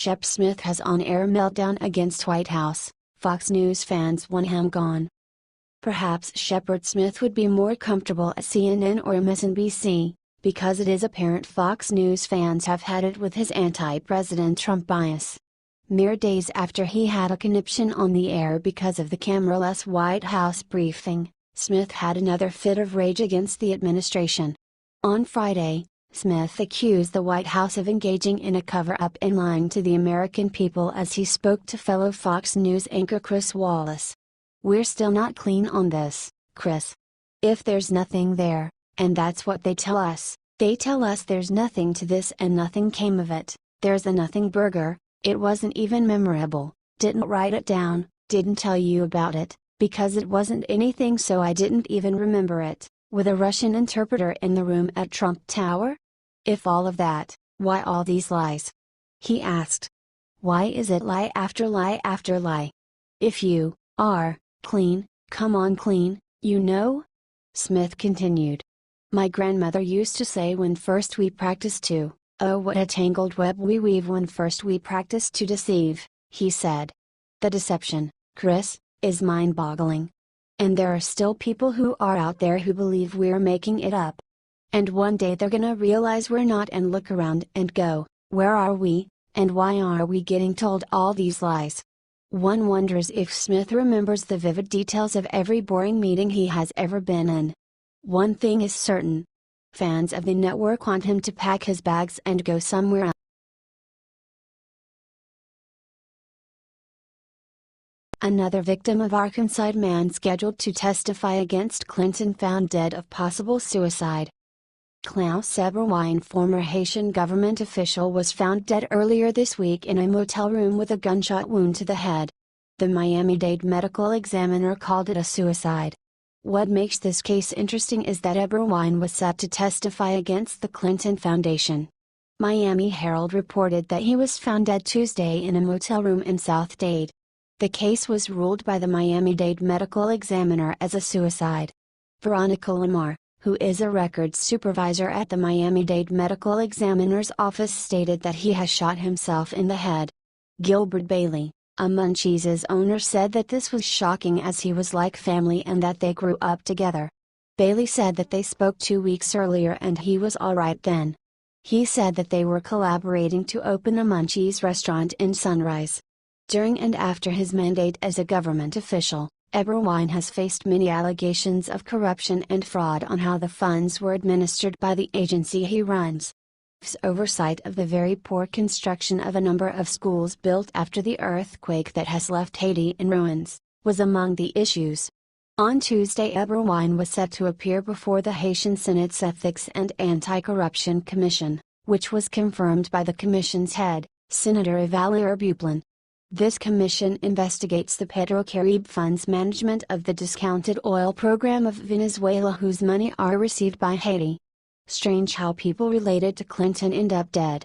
Shep Smith has on-air meltdown against White House, Fox News fans want him gone. Perhaps Shepard Smith would be more comfortable at CNN or MSNBC, because it is apparent Fox News fans have had it with his anti-President Trump bias. Mere days after he had a conniption on the air because of the cameraless White House briefing, Smith had another fit of rage against the administration. On Friday, Smith accused the White House of engaging in a cover-up and lying to the American people as he spoke to fellow Fox News anchor Chris Wallace. "We're still not clean on this, Chris. If there's nothing there, and that's what they tell us there's nothing to this and nothing came of it, there's a nothing burger, it wasn't even memorable, didn't write it down, didn't tell you about it, because it wasn't anything so I didn't even remember it, with a Russian interpreter in the room at Trump Tower? If all of that, why all these lies?" he asked. "Why is it lie after lie after lie? If you are clean, come on clean, you know?" Smith continued. "My grandmother used to say when first we practice to, oh what a tangled web we weave when first we practice to deceive," he said. "The deception, Chris, is mind-boggling. And there are still people who are out there who believe we're making it up. And one day they're gonna realize we're not and look around and go, where are we, and why are we getting told all these lies?" One wonders if Smith remembers the vivid details of every boring meeting he has ever been in. One thing is certain. Fans of the network want him to pack his bags and go somewhere else. Another victim of Arkansas man scheduled to testify against Clinton found dead of possible suicide. Klaus Eberwein, former Haitian government official, was found dead earlier this week in a motel room with a gunshot wound to the head. The Miami-Dade medical examiner called it a suicide. What makes this case interesting is that Eberwein was set to testify against the Clinton Foundation. Miami Herald reported that he was found dead Tuesday in a motel room in South Dade. The case was ruled by the Miami-Dade medical examiner as a suicide. Veronica Lamar, who is a records supervisor at the Miami-Dade Medical Examiner's office, stated that he has shot himself in the head. Gilbert Bailey, a Munchies owner, said that this was shocking as he was like family and that they grew up together. Bailey said that they spoke 2 weeks earlier and he was alright then. He said that they were collaborating to open a Munchies restaurant in Sunrise. During and after his mandate as a government official, Eberwein has faced many allegations of corruption and fraud on how the funds were administered by the agency he runs. His oversight of the very poor construction of a number of schools built after the earthquake that has left Haiti in ruins, was among the issues. On Tuesday, Eberwein was set to appear before the Haitian Senate's Ethics and Anti-Corruption Commission, which was confirmed by the commission's head, Senator Evaluer Buplin. This commission investigates the Petro-Caribe Fund's management of the discounted oil program of Venezuela, whose money are received by Haiti. Strange how people related to Clinton end up dead.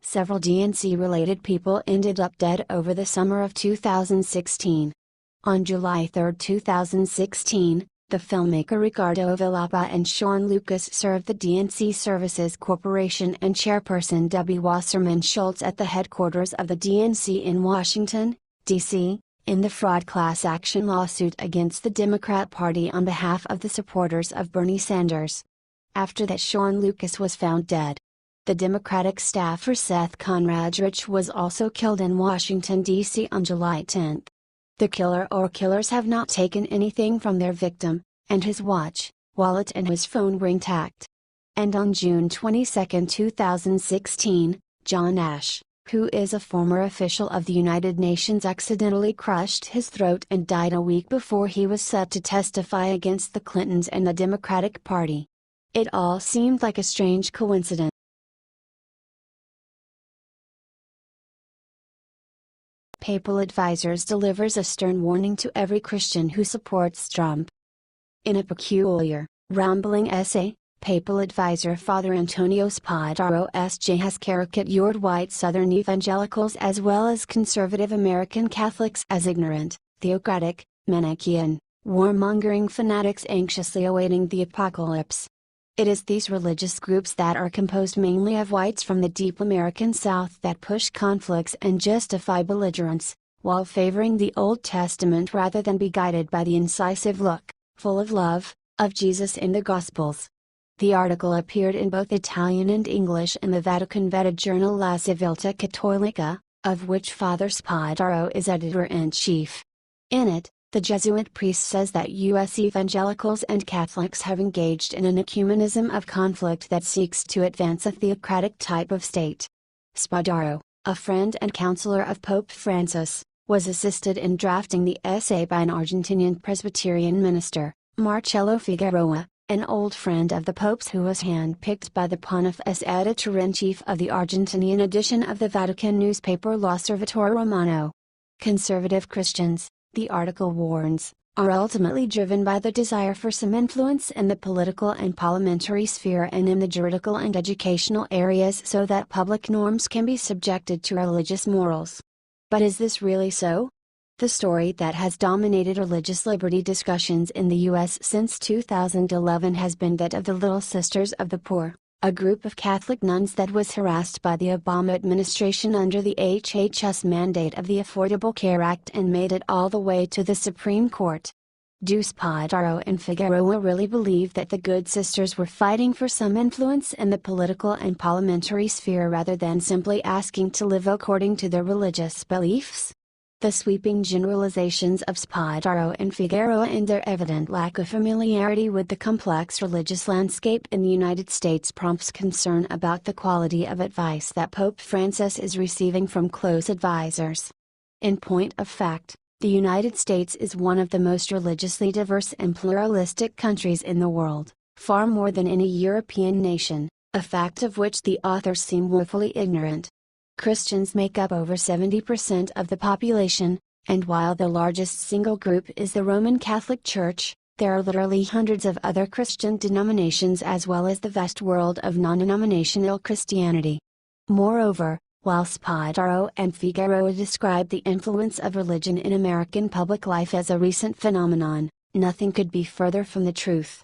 Several DNC-related people ended up dead over the summer of 2016. On July 3, 2016, the filmmaker Ricardo Villapa and Sean Lucas served the DNC Services Corporation and chairperson Debbie Wasserman Schultz at the headquarters of the DNC in Washington, D.C., in the fraud class action lawsuit against the Democrat Party on behalf of the supporters of Bernie Sanders. After that, Sean Lucas was found dead. The Democratic staffer Seth Conradrich was also killed in Washington, D.C. on July 10. The killer or killers have not taken anything from their victim, and his watch, wallet and his phone were intact. And on June 22, 2016, John Ash, who is a former official of the United Nations, accidentally crushed his throat and died a week before he was set to testify against the Clintons and the Democratic Party. It all seemed like a strange coincidence. Papal Advisors delivers a stern warning to every Christian who supports Trump. In a peculiar, rambling essay, Papal Advisor Father Antonio Spadaro S.J. has caricatured white Southern evangelicals as well as conservative American Catholics as ignorant, theocratic, Manichaean, warmongering fanatics anxiously awaiting the apocalypse. It is these religious groups that are composed mainly of whites from the deep American South that push conflicts and justify belligerence, while favoring the Old Testament rather than be guided by the incisive look, full of love, of Jesus in the Gospels. The article appeared in both Italian and English in the Vatican-vetted journal La Civiltà Cattolica, of which Father Spadaro is editor-in-chief. In it, the Jesuit priest says that U.S. evangelicals and Catholics have engaged in an ecumenism of conflict that seeks to advance a theocratic type of state. Spadaro, a friend and counselor of Pope Francis, was assisted in drafting the essay by an Argentinian Presbyterian minister, Marcello Figueroa, an old friend of the Pope's who was handpicked by the Pontiff as editor-in-chief of the Argentinian edition of the Vatican newspaper L'Osservatore Romano. Conservative Christians, the article warns, are ultimately driven by the desire for some influence in the political and parliamentary sphere and in the juridical and educational areas so that public norms can be subjected to religious morals. But is this really so? The story that has dominated religious liberty discussions in the U.S. since 2011 has been that of the Little Sisters of the Poor, a group of Catholic nuns that was harassed by the Obama administration under the HHS mandate of the Affordable Care Act and made it all the way to the Supreme Court. Do Spadaro and Figueroa really believe that the good sisters were fighting for some influence in the political and parliamentary sphere rather than simply asking to live according to their religious beliefs? The sweeping generalizations of Spadaro and Figueroa and their evident lack of familiarity with the complex religious landscape in the United States prompts concern about the quality of advice that Pope Francis is receiving from close advisors. In point of fact, the United States is one of the most religiously diverse and pluralistic countries in the world, far more than any European nation, a fact of which the authors seem woefully ignorant. Christians make up over 70% of the population, and while the largest single group is the Roman Catholic Church, there are literally hundreds of other Christian denominations as well as the vast world of non-denominational Christianity. Moreover, while Spadaro and Figueroa describe the influence of religion in American public life as a recent phenomenon, nothing could be further from the truth.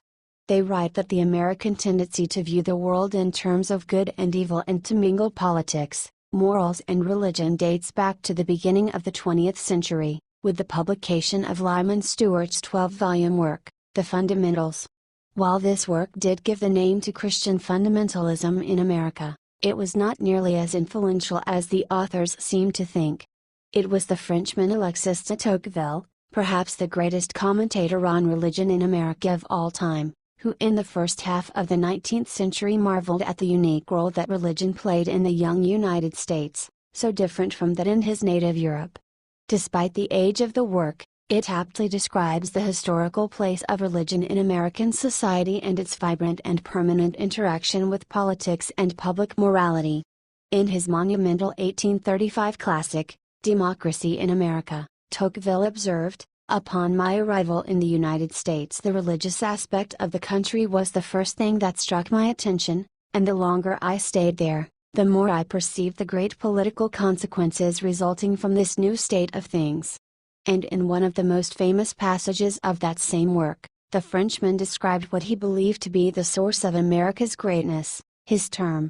They write that the American tendency to view the world in terms of good and evil and to mingle politics, morals and religion dates back to the beginning of the 20th century, with the publication of Lyman Stewart's 12-volume work, The Fundamentals. While this work did give the name to Christian fundamentalism in America, it was not nearly as influential as the authors seem to think. It was the Frenchman Alexis de Tocqueville, perhaps the greatest commentator on religion in America of all time, who in the first half of the 19th century marveled at the unique role that religion played in the young United States, so different from that in his native Europe. Despite the age of the work, it aptly describes the historical place of religion in American society and its vibrant and permanent interaction with politics and public morality. In his monumental 1835 classic, Democracy in America, Tocqueville observed, "Upon my arrival in the United States the religious aspect of the country was the first thing that struck my attention, and the longer I stayed there, the more I perceived the great political consequences resulting from this new state of things." And in one of the most famous passages of that same work, the Frenchman described what he believed to be the source of America's greatness, his term.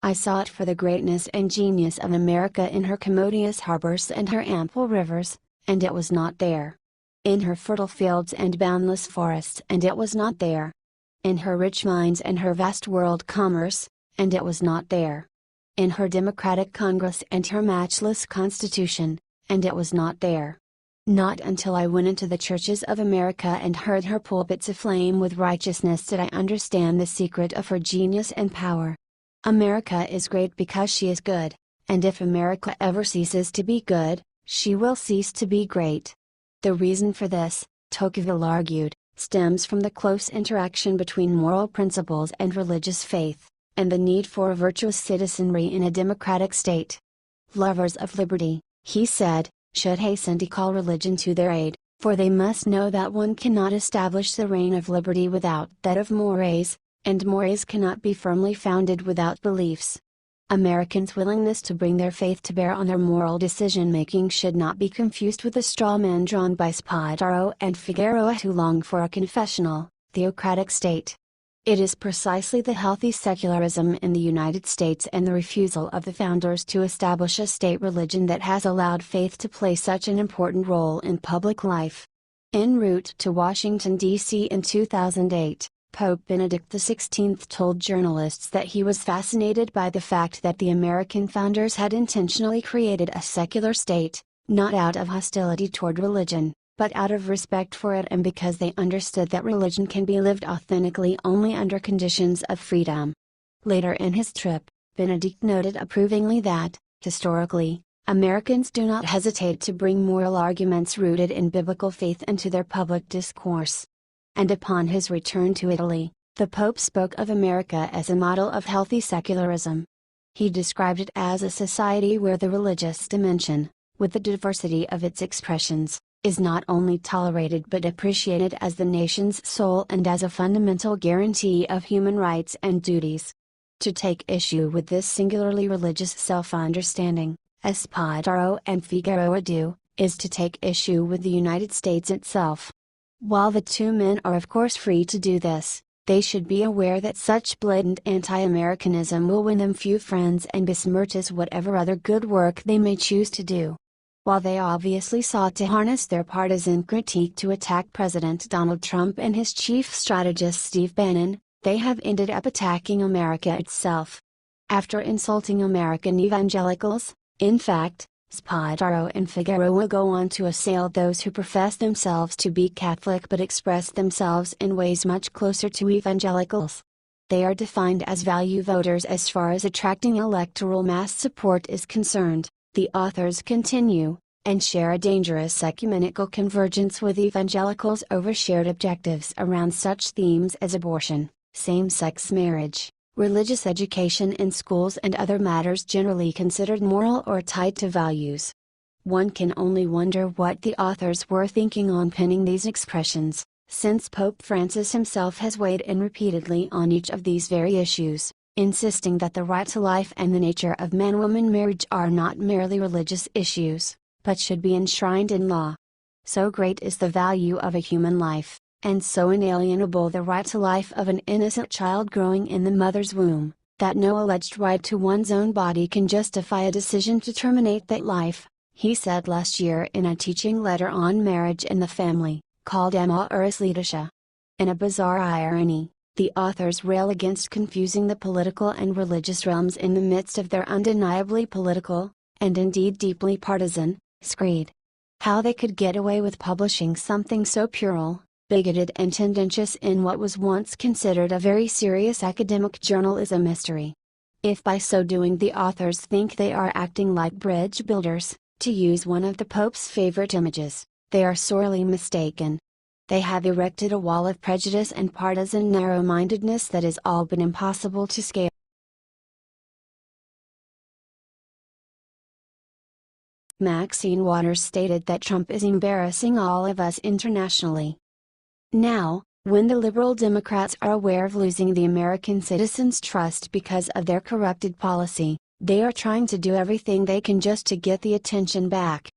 "I sought for the greatness and genius of America in her commodious harbors and her ample rivers, and it was not there. In her fertile fields and boundless forests, and it was not there. In her rich mines and her vast world commerce, and it was not there. In her democratic Congress and her matchless Constitution, and it was not there. Not until I went into the churches of America and heard her pulpits aflame with righteousness did I understand the secret of her genius and power. America is great because she is good, and if America ever ceases to be good, she will cease to be great. The reason for this," Tocqueville argued, "stems from the close interaction between moral principles and religious faith, and the need for a virtuous citizenry in a democratic state. Lovers of liberty," he said, "should hasten to call religion to their aid, for they must know that one cannot establish the reign of liberty without that of mores, and mores cannot be firmly founded without beliefs. Americans' willingness to bring their faith to bear on their moral decision-making should not be confused with the straw man drawn by Spadaro and Figueroa who long for a confessional, theocratic state. It is precisely the healthy secularism in the United States and the refusal of the founders to establish a state religion that has allowed faith to play such an important role in public life. En route to Washington, D.C. in 2008, Pope Benedict XVI told journalists that he was fascinated by the fact that the American founders had intentionally created a secular state, not out of hostility toward religion, but out of respect for it and because they understood that religion can be lived authentically only under conditions of freedom. Later in his trip, Benedict noted approvingly that, historically, Americans do not hesitate to bring moral arguments rooted in biblical faith into their public discourse. And upon his return to Italy, the Pope spoke of America as a model of healthy secularism. He described it as a society where the religious dimension, with the diversity of its expressions, is not only tolerated but appreciated as the nation's soul and as a fundamental guarantee of human rights and duties. To take issue with this singularly religious self-understanding, as Spadaro and Figueroa do, is to take issue with the United States itself. While the two men are of course free to do this, they should be aware that such blatant anti-Americanism will win them few friends and besmirches whatever other good work they may choose to do. While they obviously sought to harness their partisan critique to attack President Donald Trump and his chief strategist Steve Bannon, they have ended up attacking America itself. After insulting American evangelicals, in fact, Spadaro and Figueroa go on to assail those who profess themselves to be Catholic but express themselves in ways much closer to evangelicals. They are defined as value voters as far as attracting electoral mass support is concerned, the authors continue, and share a dangerous ecumenical convergence with evangelicals over shared objectives around such themes as abortion, same-sex marriage, religious education in schools and other matters generally considered moral or tied to values. One can only wonder what the authors were thinking on penning these expressions, since Pope Francis himself has weighed in repeatedly on each of these very issues, insisting that the right to life and the nature of man-woman marriage are not merely religious issues, but should be enshrined in law. So great is the value of a human life, and so inalienable the right to life of an innocent child growing in the mother's womb, that no alleged right to one's own body can justify a decision to terminate that life, he said last year in a teaching letter on marriage and the family, called Amoris Laetitia. In a bizarre irony, the authors rail against confusing the political and religious realms in the midst of their undeniably political, and indeed deeply partisan, screed. How they could get away with publishing something so puerile, bigoted and tendentious in what was once considered a very serious academic journal is a mystery. If by so doing the authors think they are acting like bridge builders, to use one of the Pope's favorite images, they are sorely mistaken. They have erected a wall of prejudice and partisan narrow-mindedness that is all but impossible to scale. Maxine Waters stated that Trump is embarrassing all of us internationally. Now, when the liberal Democrats are aware of losing the American citizens' trust because of their corrupted policy, they are trying to do everything they can just to get the attention back.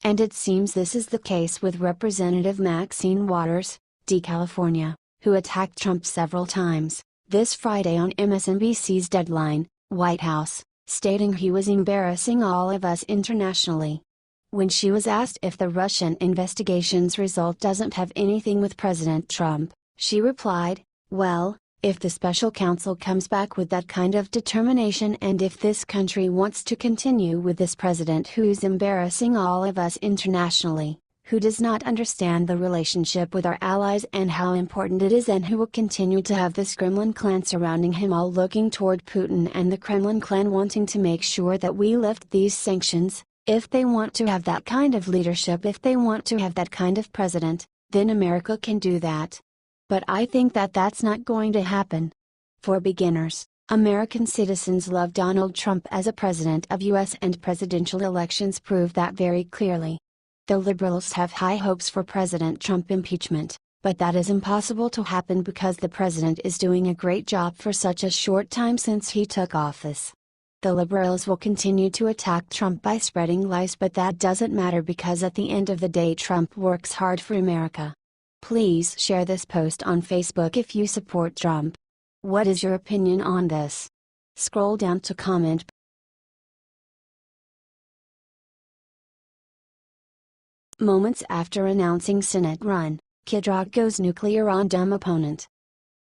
And it seems this is the case with Representative Maxine Waters, D. California, who attacked Trump several times, this Friday on MSNBC's Deadline, White House, stating he was embarrassing all of us internationally. When she was asked if the Russian investigation's result doesn't have anything with President Trump, she replied, "Well, if the special counsel comes back with that kind of determination and if this country wants to continue with this president who's embarrassing all of us internationally, who does not understand the relationship with our allies and how important it is and who will continue to have this Kremlin clan surrounding him all looking toward Putin and the Kremlin clan wanting to make sure that we lift these sanctions, if they want to have that kind of leadership, if they want to have that kind of president, then America can do that. But I think that that's not going to happen. For beginners, American citizens love Donald Trump as a president of U.S. and presidential elections prove that very clearly. The liberals have high hopes for President Trump impeachment, but that is impossible to happen because the president is doing a great job for such a short time since he took office. The liberals will continue to attack Trump by spreading lies, but that doesn't matter because at the end of the day Trump works hard for America. Please share this post on Facebook if you support Trump. What is your opinion on this? Scroll down to comment. Moments after announcing Senate run, Kid Rock goes nuclear on dumb opponent.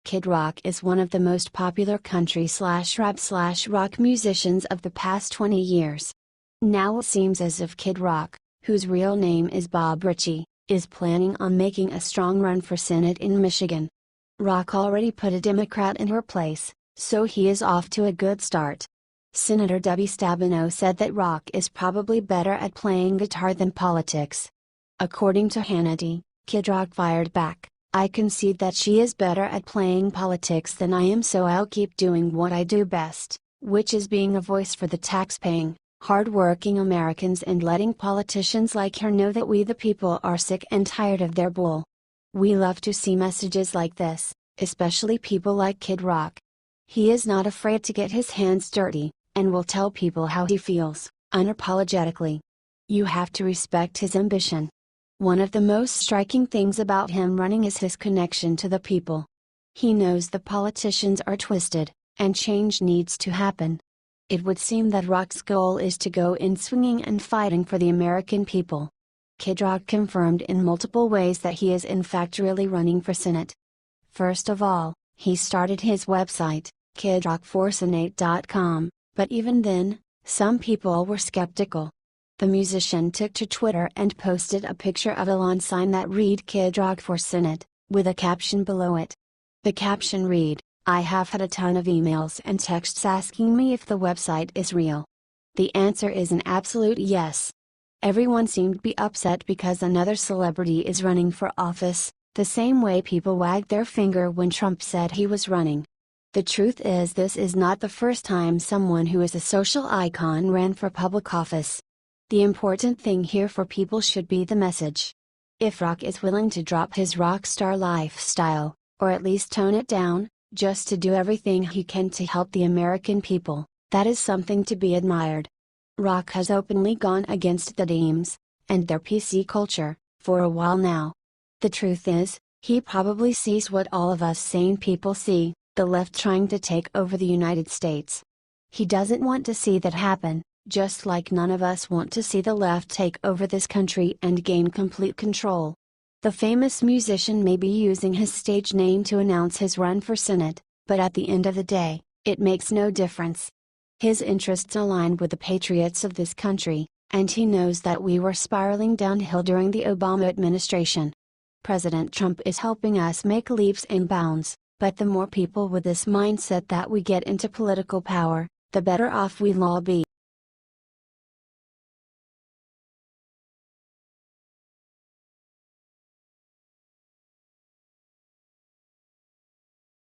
Kid Rock is one of the most popular country/rap/rock musicians of the past 20 years. Now it seems as if Kid Rock, whose real name is Bob Ritchie, is planning on making a strong run for Senate in Michigan. Rock already put a Democrat in her place, so he is off to a good start. Senator Debbie Stabenow said that Rock is probably better at playing guitar than politics. According to Hannity, Kid Rock fired back, "I concede that she is better at playing politics than I am, so I'll keep doing what I do best, which is being a voice for the tax-paying, hard-working Americans and letting politicians like her know that we the people are sick and tired of their bull. We love to see messages like this, especially people like Kid Rock. He is not afraid to get his hands dirty, and will tell people how he feels, unapologetically. You have to respect his ambition. One of the most striking things about him running is his connection to the people. He knows the politicians are twisted, and change needs to happen. It would seem that Rock's goal is to go in swinging and fighting for the American people." Kid Rock confirmed in multiple ways that he is in fact really running for Senate. First of all, he started his website, kidrockforsenate.com, but even then, some people were skeptical. The musician took to Twitter and posted a picture of a lawn sign that read "Kid Rock for Senate," with a caption below it. The caption read, "I have had a ton of emails and texts asking me if the website is real. The answer is an absolute yes." Everyone seemed to be upset because another celebrity is running for office, the same way people wagged their finger when Trump said he was running. The truth is, this is not the first time someone who is a social icon ran for public office. The important thing here for people should be the message. If Rock is willing to drop his rock star lifestyle, or at least tone it down, just to do everything he can to help the American people, that is something to be admired. Rock has openly gone against the Dems, and their PC culture, for a while now. The truth is, he probably sees what all of us sane people see, the left trying to take over the United States. He doesn't want to see that happen, just like none of us want to see the left take over this country and gain complete control. The famous musician may be using his stage name to announce his run for Senate, but at the end of the day, it makes no difference. His interests align with the patriots of this country, and he knows that we were spiraling downhill during the Obama administration. President Trump is helping us make leaps and bounds, but the more people with this mindset that we get into political power, the better off we'll all be.